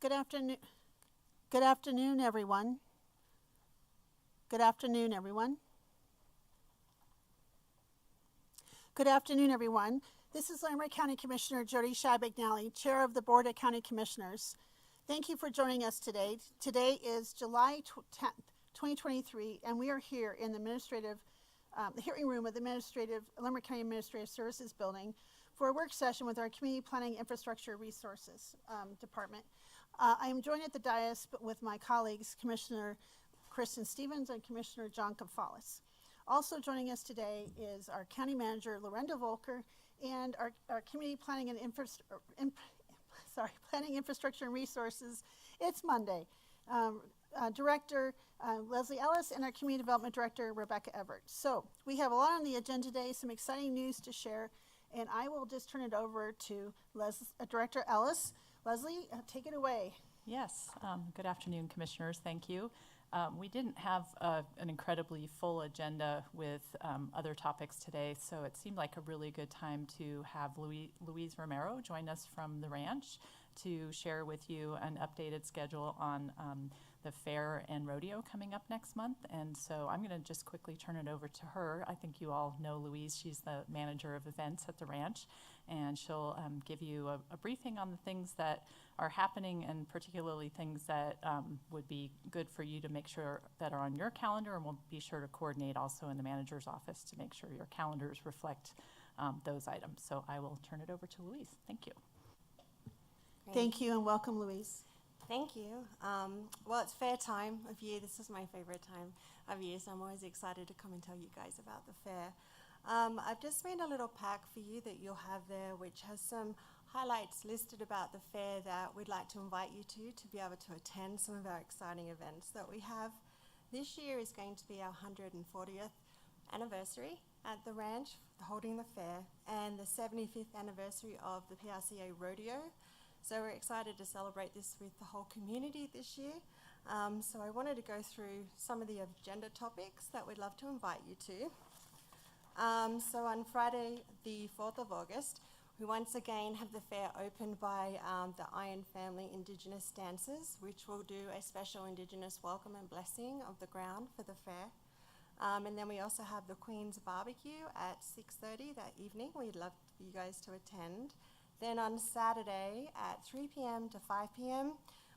Good afternoon. Good afternoon, everyone. Good afternoon, everyone. Good afternoon, everyone. This is Lamar County Commissioner Jody Shabbagnally, Chair of the Board of County Commissioners. Thank you for joining us today. Today is July 10th, 2023, and we are here in the hearing room of the Lamar County Administrative Services Building for a work session with our Community Planning Infrastructure Resources Department. I am joined at the dais with my colleagues, Commissioner Kristen Stevens and Commissioner John Kafalis. Also joining us today is our County Manager, Lorenda Volker, and our Community Planning and Planning Infrastructure and Resources, it's Monday, Director Leslie Ellis, and our Community Development Director, Rebecca Everett. So we have a lot on the agenda today, some exciting news to share, and I will just turn it over to Director Ellis. Leslie, take it away. Yes, good afternoon, Commissioners. Thank you. We didn't have an incredibly full agenda with other topics today, so it seemed like a really good time to have Louise Romero join us from the ranch to share with you an updated schedule on the fair and rodeo coming up next month. And so I'm going to just quickly turn it over to her. I think you all know Louise. She's the manager of events at the ranch, and she'll give you a briefing on the things that are happening, and particularly things that would be good for you to make sure that are on your calendar, and we'll be sure to coordinate also in the manager's office to make sure your calendars reflect those items. So I will turn it over to Louise. Thank you. Great. Thank you and welcome, Louise. Thank you. Well, it's fair time of year. This is my favorite time of year, so I'm always excited to come and tell you guys about the fair. I've just made a little pack for you that you'll have there, which has some highlights listed about the fair that we'd like to invite you to be able to attend some of our exciting events that we have. This year is going to be our 140th anniversary at the ranch, holding the fair, and the 75th anniversary of the PRCA rodeo. So we're excited to celebrate this with the whole community this year. So I wanted to go through some of the agenda topics that we'd love to invite you to. So on Friday, the 4th of August, we once again have the fair opened by the Iron Family Indigenous Dancers, which will do a special Indigenous welcome and blessing of the ground for the fair. And then we also have the Queen's Barbecue at 6:30 that evening. We'd love for you guys to attend. Then on Saturday at 3 p.m. to 5 p.m.,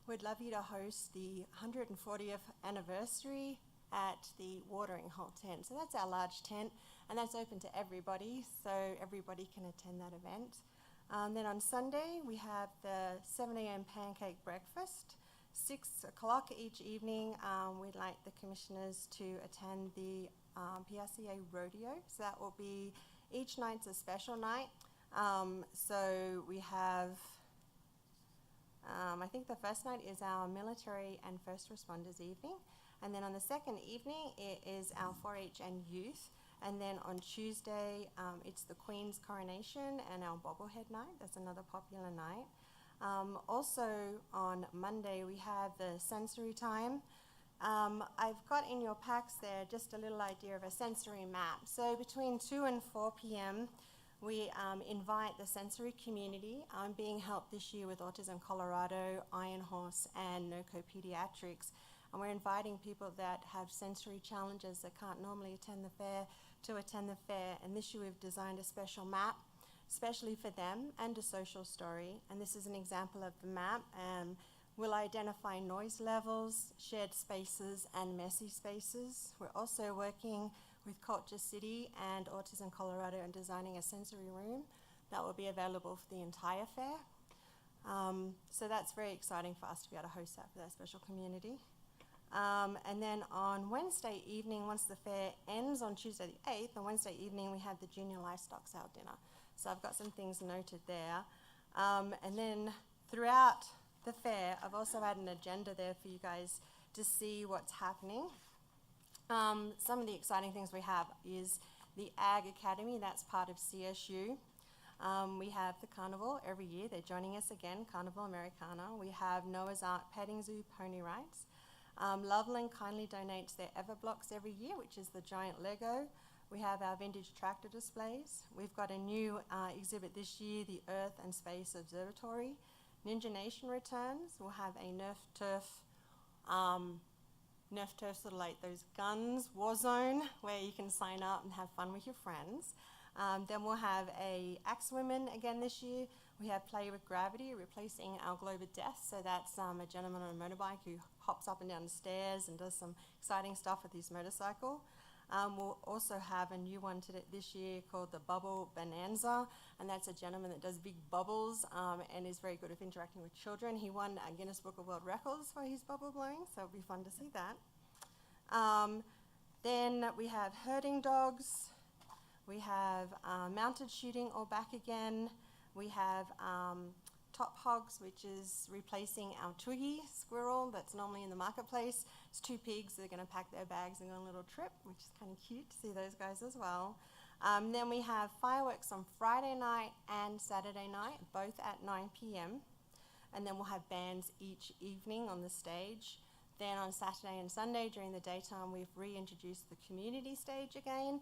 we'd love you to host the 140th anniversary at the watering hole tent. So that's our large tent, and that's open to everybody, so everybody can attend that event. Then on Sunday, we have the 7 a.m. pancake breakfast. 6 o'clock each evening, we'd like the commissioners to attend the PRCA rodeo. So that will be, each night's a special night. So we have, I think the first night is our military and first responders evening. And then on the second evening, it is our 4-H and youth. And then on Tuesday, it's the Queen's coronation and our bobblehead night. That's another popular night. Also on Monday, we have the sensory time. I've got in your packs there just a little idea of a sensory map. So between 2 and 4 p.m., we invite the sensory community. I'm being helped this year with Autism Colorado, Iron Horse, and NOCO Pediatrics. And we're inviting people that have sensory challenges that can't normally attend the fair to attend the fair. And this year we've designed a special map, especially for them, and a social story. And this is an example of the map. We'll identify noise levels, shared spaces, and messy spaces. We're also working with Culture City and Autism Colorado and designing a sensory room that will be available for the entire fair. So that's very exciting for us to be able to host that for that special community. And then on Wednesday evening, once the fair ends on Tuesday the 8th, on Wednesday evening we have the Junior Livestock Sale dinner. So I've got some things noted there. And then throughout the fair, I've also had an agenda there for you guys to see what's happening. Some of the exciting things we have is the Ag Academy, that's part of CSU. We have the carnival every year. They're joining us again, Carnival Americana. We have Noah's Ark Petting Zoo Pony Rides. Loveland kindly donates their Everblocks every year, which is the giant Lego. We have our vintage tractor displays. We've got a new exhibit this year, the Earth and Space Observatory. Ninja Nation returns. We'll have a Nerf Turf sort of like those guns, war zone, where you can sign up and have fun with your friends. Then we'll have a Axe Women again this year. We have Play with Gravity, replacing our Globe of Death. So that's a gentleman on a motorbike who hops up and down the stairs and does some exciting stuff with his motorcycle. We'll also have a new one this year called the Bubble Bonanza, and that's a gentleman that does big bubbles and is very good at interacting with children. He won a Guinness Book of World Records for his bubble blowing, so it'll be fun to see that. Then we have herding dogs. We have mounted shooting all back again. We have top hogs, which is replacing our Twiggy squirrel that's normally in the marketplace. It's two pigs that are going to pack their bags and go on a little trip, which is kind of cute to see those guys as well. Then we have fireworks on Friday night and Saturday night, both at 9 p.m. And then we'll have bands each evening on the stage. Then on Saturday and Sunday during the daytime, we've reintroduced the community stage again.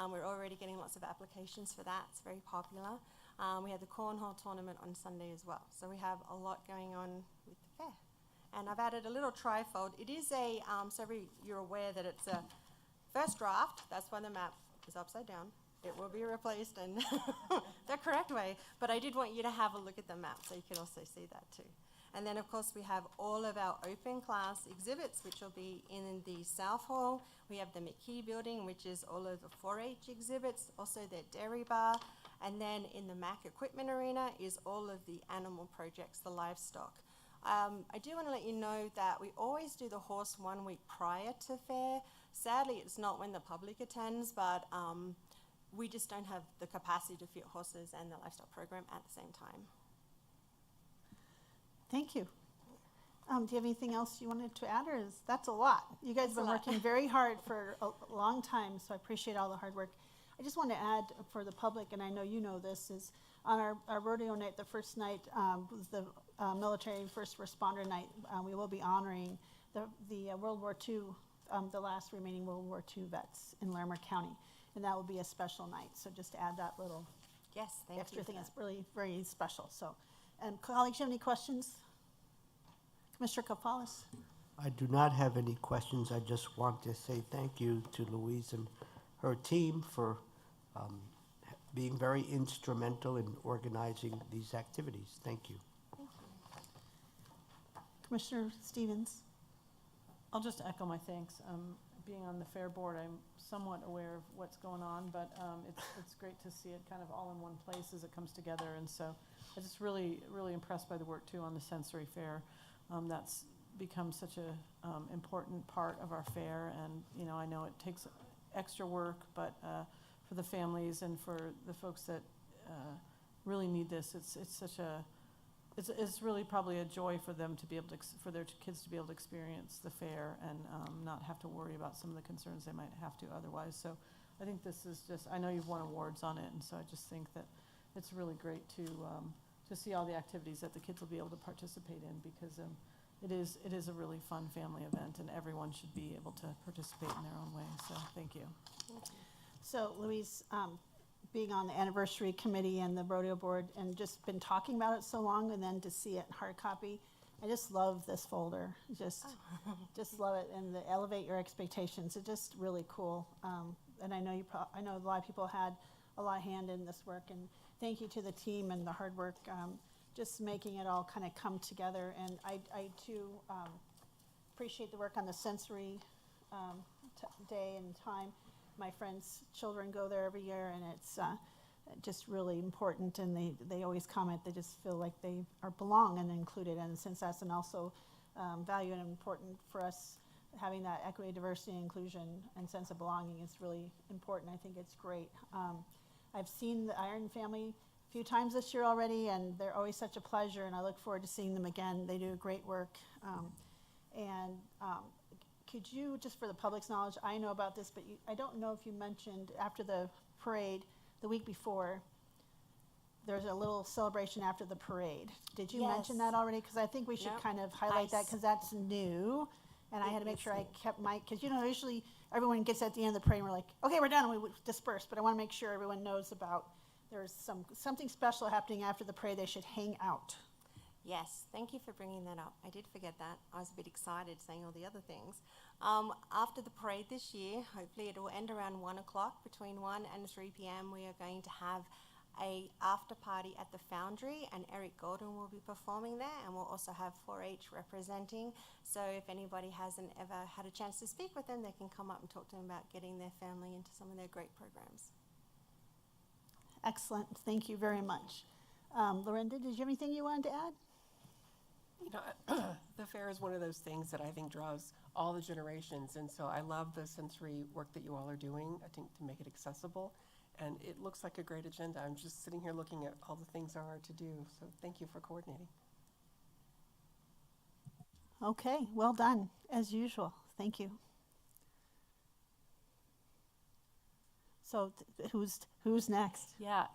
We're already getting lots of applications for that. It's very popular. We have the cornhole tournament on Sunday as well. So we have a lot going on with the fair. And I've added a little trifold. It is so you're aware that it's a first draft. That's why the map is upside down. It will be replaced in the correct way. But I did want you to have a look at the map so you could also see that too. And then, of course, we have all of our open class exhibits, which will be in the South Hall. We have the McKee building, which is all of the 4-H exhibits, also their dairy bar. And then in the Mac Equipment Arena is all of the animal projects, the livestock. I do want to let you know that we always do the horse 1 week prior to fair. Sadly, it's not when the public attends, but we just don't have the capacity to fit horses and the livestock program at the same time. Thank you. Do you have anything else you wanted to add, or that's a lot? You guys have been working very hard for a long time, so I appreciate all the hard work. I just want to add for the public, and I know you know this, is on our rodeo night, the first night was the military first responder night. We will be honoring the World War II, the last remaining World War II vets in Larimer County, and that will be a special night. So just to add that little extra thing, it's really very special. So, and colleagues, you have any questions? Commissioner Kafalis? I do not have any questions. I just want to say thank you to Louise and her team for being very instrumental in organizing these activities. Thank you. Commissioner Stevens? I'll just echo my thanks. Being on the fair board, I'm somewhat aware of what's going on, but it's great to see it kind of all in one place as it comes together. And so I'm just really, really impressed by the work too on the sensory fair. That's become such a important part of our fair, and you know, I know it takes extra work, but for the families and for the folks that really need this, it's really probably a joy for them to be able to, for their kids to be able to experience the fair and not have to worry about some of the concerns they might have to otherwise. So I think this is just, I know you've won awards on it, and so I just think that it's really great to see all the activities that the kids will be able to participate in, because it is a really fun family event, and everyone should be able to participate in their own way. So thank you. So Louise, being on the anniversary committee and the rodeo board and just been talking about it so long, and then to see it in hard copy, I just love this folder. Just love it, and the elevate your expectations. It's just really cool. And I know I know a lot of people had a lot of hand in this work, and thank you to the team and the hard work, just making it all kind of come together. And I too appreciate the work on the sensory day and time. My friends' children go there every year, and it's just really important, and they always comment they just feel like they belong and included, and since that's an also value and important for us, having that equity, diversity, inclusion, and sense of belonging is really important. I think it's great. I've seen the Iron family a few times this year already, and they're always such a pleasure, and I look forward to seeing them again. They do great work. Could you, just for the public's knowledge, I know about this, but I don't know if you mentioned after the parade, the week before, there's a little celebration after the parade. Did you mention that already? Because I think we should kind of highlight that, because that's new. And I had to make sure I kept because usually everyone gets at the end of the parade and we're like, okay, we're done, and we disperse. But I want to make sure everyone knows about there's something special happening after the parade. They should hang out. Yes, thank you for bringing that up. I did forget that. I was a bit excited saying all the other things. After the parade this year, hopefully it will end around 1 o'clock. Between 1 and 3 p.m. we are going to have a after party at the Foundry, and Eric Golden will be performing there, and we'll also have 4-H representing. So if anybody hasn't ever had a chance to speak with them, they can come up and talk to them about getting their family into some of their great programs. Excellent. Thank you very much. Lorinda, did you have anything you wanted to add? You know, the fair is one of those things that I think draws all the generations, and so I love the sensory work that you all are doing, I think, to make it accessible, and it looks like a great agenda. I'm just sitting here looking at all the things there are to do, so thank you for coordinating. Okay, well done, as usual. Thank you. So who's next? Yeah,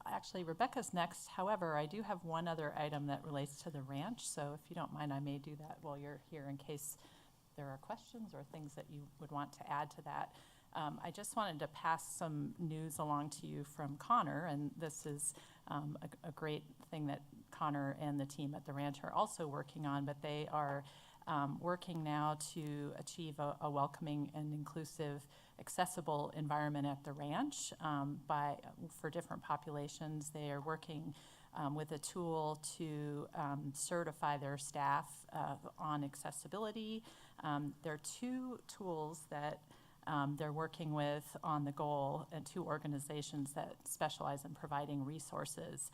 actually Rebecca's next. However, I do have one other item that relates to the ranch. So if you don't mind, I may do that while you're here in case there are questions or things that you would want to add to that. I just wanted to pass some news along to you from Connor, and this is a great thing that Connor and the team at the ranch are also working on, but they are working now to achieve a welcoming and inclusive, accessible environment at the ranch for different populations. They are working with a tool to certify their staff on accessibility. There are two tools that they're working with on the goal, and two organizations that specialize in providing resources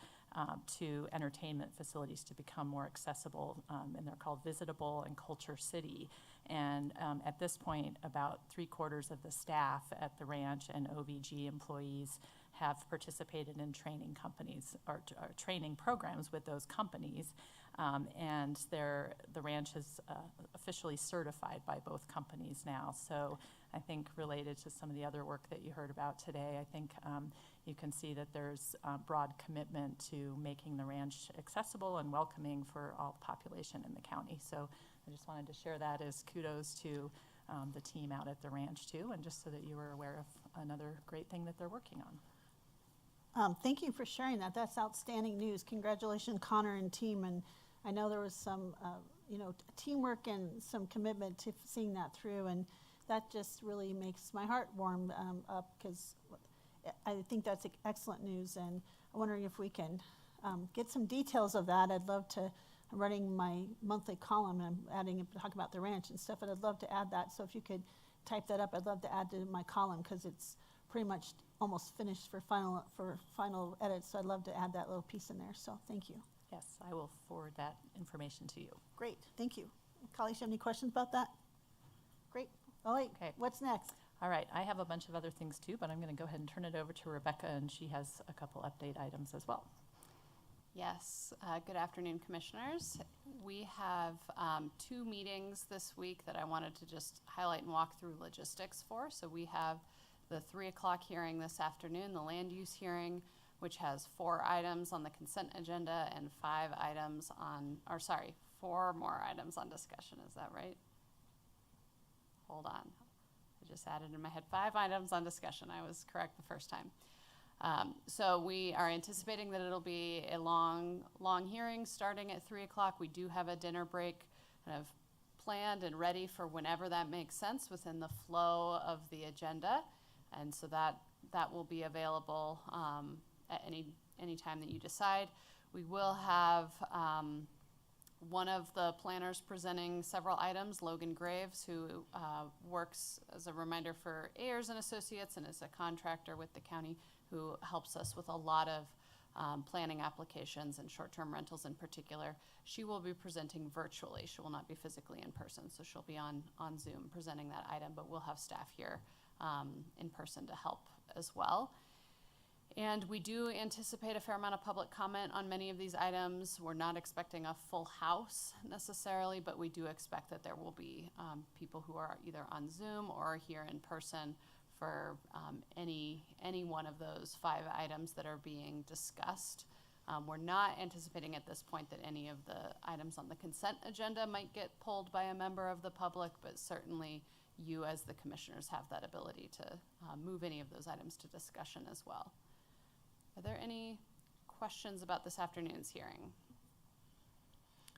to entertainment facilities to become more accessible, and they're called Visitable and Culture City. And at this point, about 3/4 of the staff at the ranch and OVG employees have participated in training companies or training programs with those companies, and the ranch is officially certified by both companies now. So I think related to some of the other work that you heard about today, I think you can see that there's broad commitment to making the ranch accessible and welcoming for all the population in the county. So I just wanted to share that as kudos to the team out at the ranch too, and just so that you were aware of another great thing that they're working on. Thank you for sharing that. That's outstanding news. Congratulations, Connor and team. And I know there was some, teamwork and some commitment to seeing that through. And that just really makes my heart warm up, because I think that's excellent news. And I'm wondering if we can get some details of that. I'd love to. I'm running my monthly column, and I'm adding talk about the ranch and stuff. And I'd love to add that. So if you could type that up, I'd love to add to my column, because it's pretty much almost finished for final edits. So I'd love to add that little piece in there. So thank you. Yes, I will forward that information to you. Great, thank you. Colleagues, have any questions about that? Great. All right, Okay. What's next? All right, I have a bunch of other things too, but I'm going to go ahead and turn it over to Rebecca, and she has a couple update items as well. Yes, good afternoon, commissioners. We have 2 meetings this week that I wanted to just highlight and walk through logistics for. So we have the 3 o'clock hearing this afternoon, the land use hearing, which has 4 items on the consent agenda and 4 more items on discussion. Is that right? Hold on. I just added in my head 5 items on discussion. I was correct the first time. So we are anticipating that it'll be a long hearing starting at 3 o'clock. We do have a dinner break kind of planned and ready for whenever that makes sense within the flow of the agenda. And so that will be available at any time that you decide. We will have one of the planners presenting several items, Logan Graves, who works as a reminder for Ayers and Associates and is a contractor with the county who helps us with a lot of planning applications and short-term rentals in particular. She will be presenting virtually. She will not be physically in person, so she'll be on Zoom presenting that item, but we'll have staff here in person to help as well. And we do anticipate a fair amount of public comment on many of these items. We're not expecting a full house necessarily, but we do expect that there will be people who are either on Zoom or here in person for any one of those 5 items that are being discussed. We're not anticipating at this point that any of the items on the consent agenda might get pulled by a member of the public, but certainly you as the commissioners have that ability to move any of those items to discussion as well. Are there any questions about this afternoon's hearing?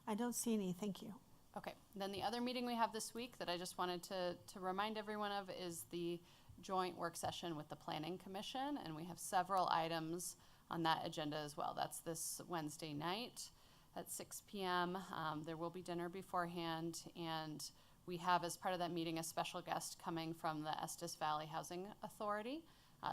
I don't see any, thank you. Okay, then the other meeting we have this week that I just wanted to remind everyone of is the joint work session with the Planning Commission, and we have several items on that agenda as well. That's this Wednesday night at 6 p.m. There will be dinner beforehand, and we have, as part of that meeting, a special guest coming from the Estes Valley Housing Authority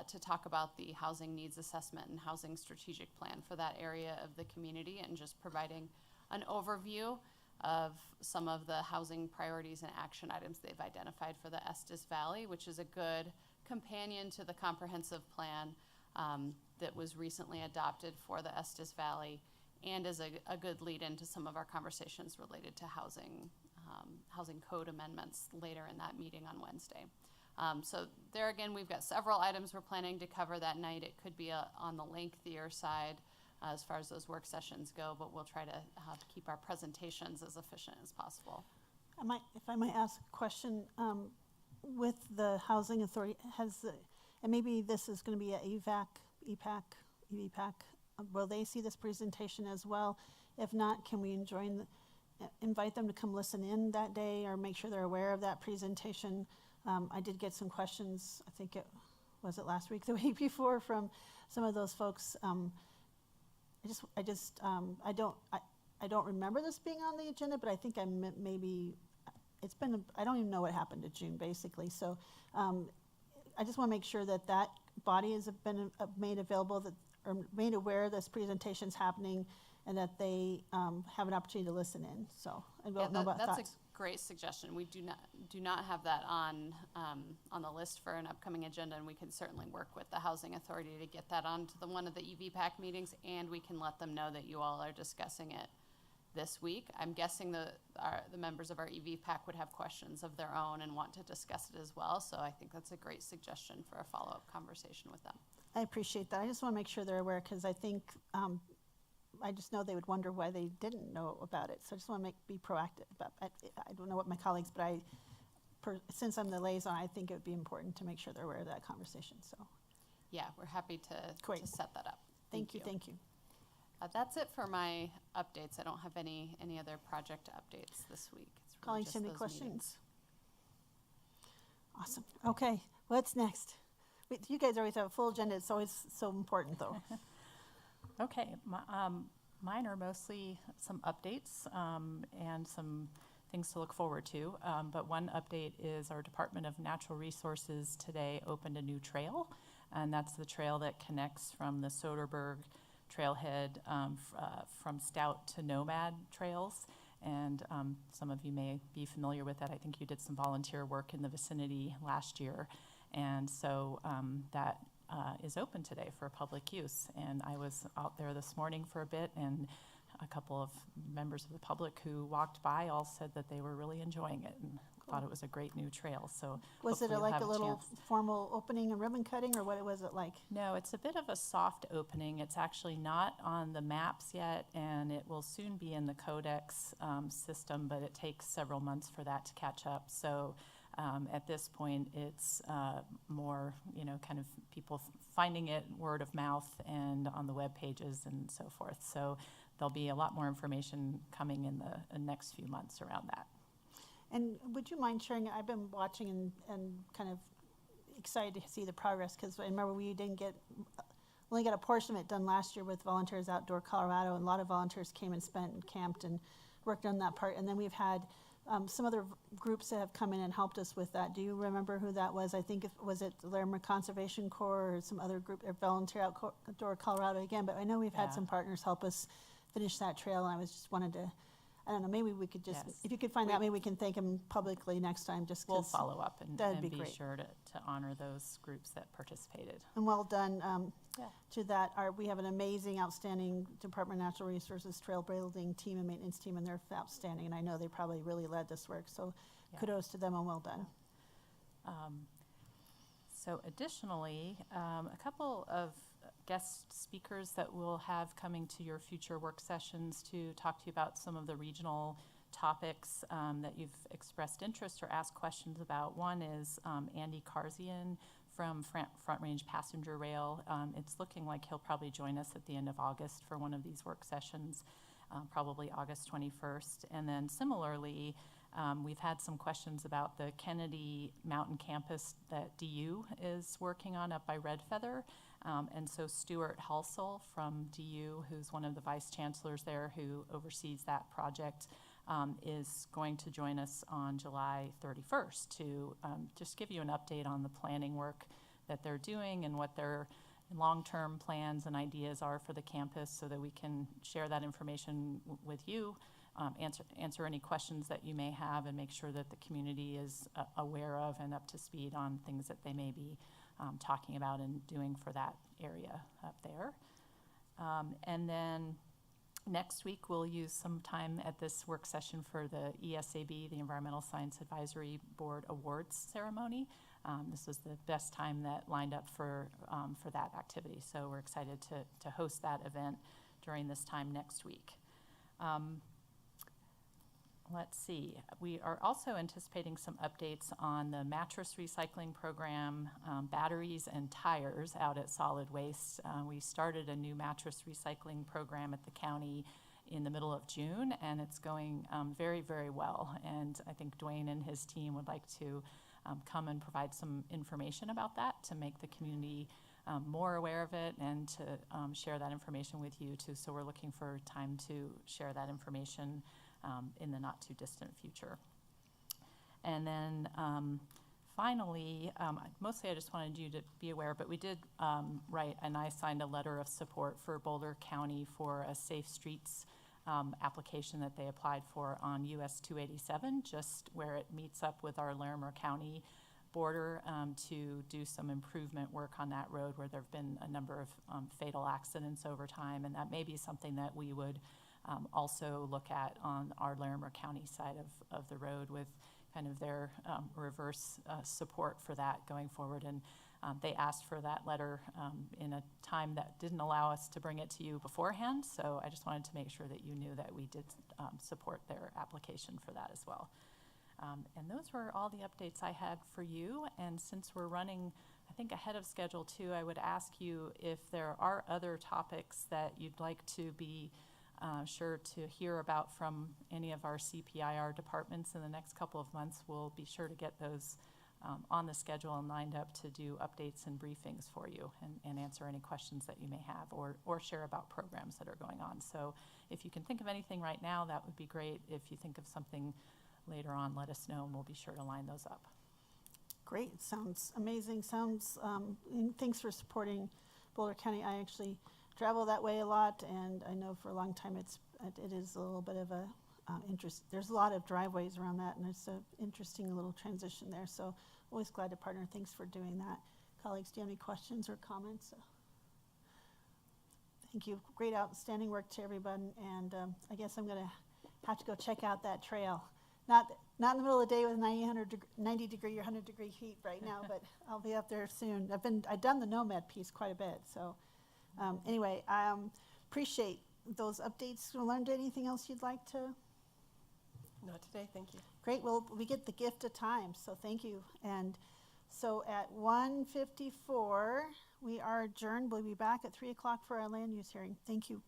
to talk about the housing needs assessment and housing strategic plan for that area of the community, and just providing an overview of some of the housing priorities and action items they've identified for the Estes Valley, which is a good companion to the comprehensive plan that was recently adopted for the Estes Valley, and is a good lead into some of our conversations related to housing code amendments later in that meeting on Wednesday. So there again, we've got several items we're planning to cover that night. It could be on the lengthier side as far as those work sessions go, but we'll try to keep our presentations as efficient as possible. If I might ask a question, with the housing authority, and maybe this is going to be a EVAC, will they see this presentation as well? If not, can we invite them to come listen in that day, or make sure they're aware of that presentation? I did get some questions, I think was it last week, the week before, from some of those folks. I don't remember this being on the agenda, but I think maybe it's been, I don't even know what happened to June, basically. So I just want to make sure that that body has been made available, or made aware this presentation's happening, and that they have an opportunity to listen in. So I don't know about that's thoughts. a great suggestion. We do not have that on the list for an upcoming agenda, and we can certainly work with the Housing Authority to get that onto one of the EVPAC meetings, and we can let them know that you all are discussing it this week. I'm guessing the members of our EVPAC would have questions of their own and want to discuss it as well. So I think that's a great suggestion for a follow-up conversation with them. I appreciate that. I just want to make sure they're aware, because I think I just know they would wonder why they didn't know about it. So I just want to be proactive. But I don't know what my colleagues, but since I'm the liaison, I think it would be important to make sure they're aware of that conversation. So yeah, we're happy to set that up. Thank you. That's it for my updates. I don't have any other project updates this week. It's really Colleagues, just any those questions? meetings. Awesome. Okay, what's next? You guys always have a full agenda. It's always so important, though. Okay, mine are mostly some updates and some things to look forward to. But one update is our Department of Natural Resources today opened a new trail, and that's the trail that connects from the Soderberg trailhead from Stout to Nomad trails. And some of you may be familiar with that. I think you did some volunteer work in the vicinity last year. And so that is open today for public use. And I was out there this morning for a bit, and a couple of members of the public who walked by all said that they were really enjoying it and thought it was a great new trail. So Was it hopefully you'll like have a little chance. formal opening and ribbon cutting, or what was it like? No, it's a bit of a soft opening. It's actually not on the maps yet, and it will soon be in the Codex system, but it takes several months for that to catch up. So at this point, it's more, kind of people finding it word of mouth and on the web pages and so forth. So there'll be a lot more information coming in the next few months around that. And would you mind sharing? I've been watching and kind of excited to see the progress, because I remember we only got a portion of it done last year with Volunteers Outdoor Colorado, and a lot of volunteers came and spent and camped and worked on that part. And then we've had some other groups that have come in and helped us with that. Do you remember who that was? I think was it the Larimer Conservation Corps or some other group, or Volunteer Outdoor Colorado again? But I know we've had some partners help us finish that trail, and I wanted to, I don't know, maybe we could just, Yes. if you could find that, maybe we can thank them publicly next time, just We'll because. follow up and that'd be be great. sure to honor those groups that participated. And well done Yeah. to that. We have an amazing, outstanding Department of Natural Resources trail building team and maintenance team, and they're outstanding. And I know they probably really led this work. So Yeah. kudos to them and well done. So additionally, a couple of guest speakers that we'll have coming to your future work sessions to talk to you about some of the regional topics that you've expressed interest or asked questions about. One is Andy Karzian from Front Range Passenger Rail. It's looking like he'll probably join us at the end of August for one of these work sessions. probably August 21st. And then similarly, we've had some questions about the Kennedy Mountain Campus that DU is working on up by Red Feather. And so Stuart Halsell from DU, who's one of the vice chancellors there who oversees that project, is going to join us on July 31st to just give you an update on the planning work that they're doing and what their long-term plans and ideas are for the campus, so that we can share that information with you, answer any questions that you may have, and make sure that the community is aware of and up to speed on things that they may be talking about and doing for that area up there. And then next week, we'll use some time at this work session for the ESAB, the Environmental Science Advisory Board Awards ceremony. This was the best time that lined up for that activity, so we're excited to host that event during this time next week. Let's see, we are also anticipating some updates on the mattress recycling program, batteries and tires out at solid waste. We started a new mattress recycling program at the county in the middle of June, and it's going very, very well. And I think Dwayne and his team would like to come and provide some information about that to make the community more aware of it, and to share that information with you too. So we're looking for time to share that information in the not too distant future. And then finally, mostly I just wanted you to be aware, but we did write, and I signed a letter of support for Boulder County for a Safe Streets application that they applied for on US 287, just where it meets up with our Larimer County border, to do some improvement work on that road where there have been a number of fatal accidents over time, and that may be something that we would also look at on our Larimer County side of the road, with kind of their reverse support for that going forward. And they asked for that letter in a time that didn't allow us to bring it to you beforehand, so I just wanted to make sure that you knew that we did support their application for that as well. And those were all the updates I had for you. And since we're running, I think, ahead of schedule too, I would ask you if there are other topics that you'd like to be sure to hear about from any of our CPIR departments in the next couple of months. We'll be sure to get those on the schedule and lined up to do updates and briefings for you, and answer any questions that you may have, or share about programs that are going on. So if you can think of anything right now, that would be great. If you think of something later on, let us know, and we'll be sure to line those up. Great, sounds amazing. Sounds, and thanks for supporting Boulder County. I actually travel that way a lot, and I know for a long time it is a little bit of a interest. There's a lot of driveways around that, and it's an interesting little transition there. So always glad to partner. Thanks for doing that. Colleagues, do you have any questions or comments? Thank you. Great, outstanding work to everyone. And I guess I'm going to have to go check out that trail. Not in the middle of the day with 90 degree or 100 degree heat right now, but I'll be up there soon. I've done the Nomad piece quite a bit. So anyway, I appreciate those updates. Learned anything else you'd like to? Not today, thank you. Great. Well, we get the gift of time, so thank you. And so at 1:54, we are adjourned. We'll be back at 3 o'clock for our land use hearing. Thank you.